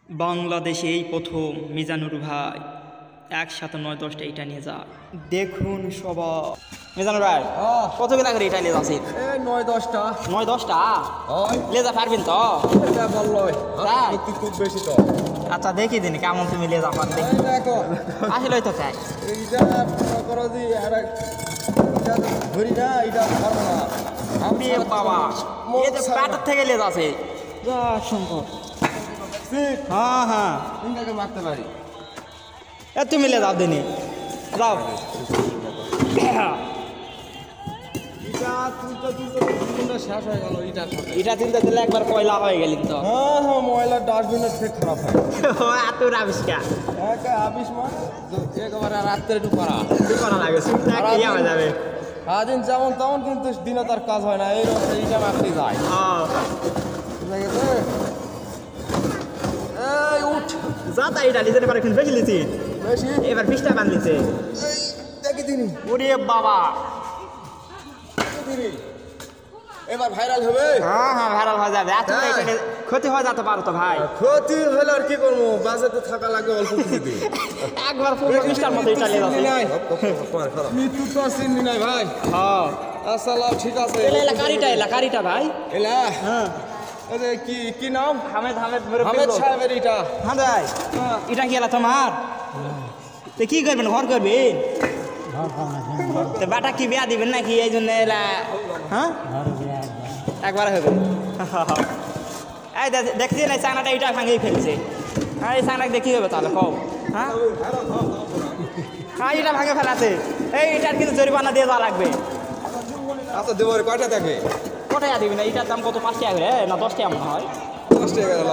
বাংলাদেশে এই প্রথম মিজানুর ভাই একসাথে ৯-১০টা ইটা নিয়ে যায়। দেখুন সবাই মিজানুর ভাই কত বেলা করে ইটা নিয়ে যাচ্ছি? ৯-১০টা ৯-১০টা লেজা পারবেন তো? খুব বেশি তো। আচ্ছা দেখি দিন কেমন তুমি লেজা পারবে। আসলে তো চাই ধরি না এটা পারবো না আমি বাবা এই যে প্যাটার থেকে লেজ আছে শঙ্কর। হ্যাঁ হ্যাঁ ইন্দাকে মারতে পারি। এ তুমি লে যাও দিনি যাও। ইটা তুলতে তুলতে জীবনটা শেষ হয়ে গেল। ইটা তুলতে তুলে একবার কয়লা হয়ে গেলি তো। হ্যাঁ হ্যাঁ ময়লার ডাস্টবিনের ঠিক খারাপ হয়। এত আবিষ্কার আবিস মা একেবারে রাত্রে একটু করা লাগে হয়ে যাবে। সারাদিন যেমন তেমন কিন্তু দিনে তার কাজ হয় না। এইটা মারতে যায়। ঠিক আছে এই উঠ যা তাই এটা লিজের এবার এখন বেশি লিছি বেশি এবার 20টা বান লিছে। দেখি দিনি ওরে বাবা এবার ভাইরাল হবে। হ্যাঁ হ্যাঁ ভাইরাল হয়ে যাবে। এত এটা ক্ষতি হয়ে যেতে পারো তো ভাই। ক্ষতি হলে আর কি করবো? বাসে তো থাকা লাগবে অল্প কিছু দিন। একবার 15-20টার মতো এটা লিয়ে যাচ্ছে। মৃত্যু তো আর চিনবি নাই ভাই। হ্যাঁ আসসালাম ঠিক আছে। এলা কারিটা ভাই। এলা হ্যাঁ এই যে কি নাম? হামেদ হামেদ সাহেবের এটা। হ্যাঁ ভাই এটা কি এলা তোমার? তো কি করবেন ঘর করবেন? তো বাটা কি বিয়া দিবেন নাকি এই জন্য এলা? হ্যাঁ একবার হবে। এই দেখছি না চাংনাটা এটা ভাঙিয়ে ফেলছে। হ্যাঁ এই চাংনাকে দেখি হবে তাহলে কও। হ্যাঁ হ্যাঁ এটা ভাঙে ফেলাছে। এই এটার কিন্তু জরিমানা দিয়ে দেওয়া লাগবে। আচ্ছা দেবো রে, কয়টা দেখবে? কোথায় দিবি না? এটার দাম কত? 5 টাকা করে না 10 টাকা মনে হয়। 10 টাকা গেল।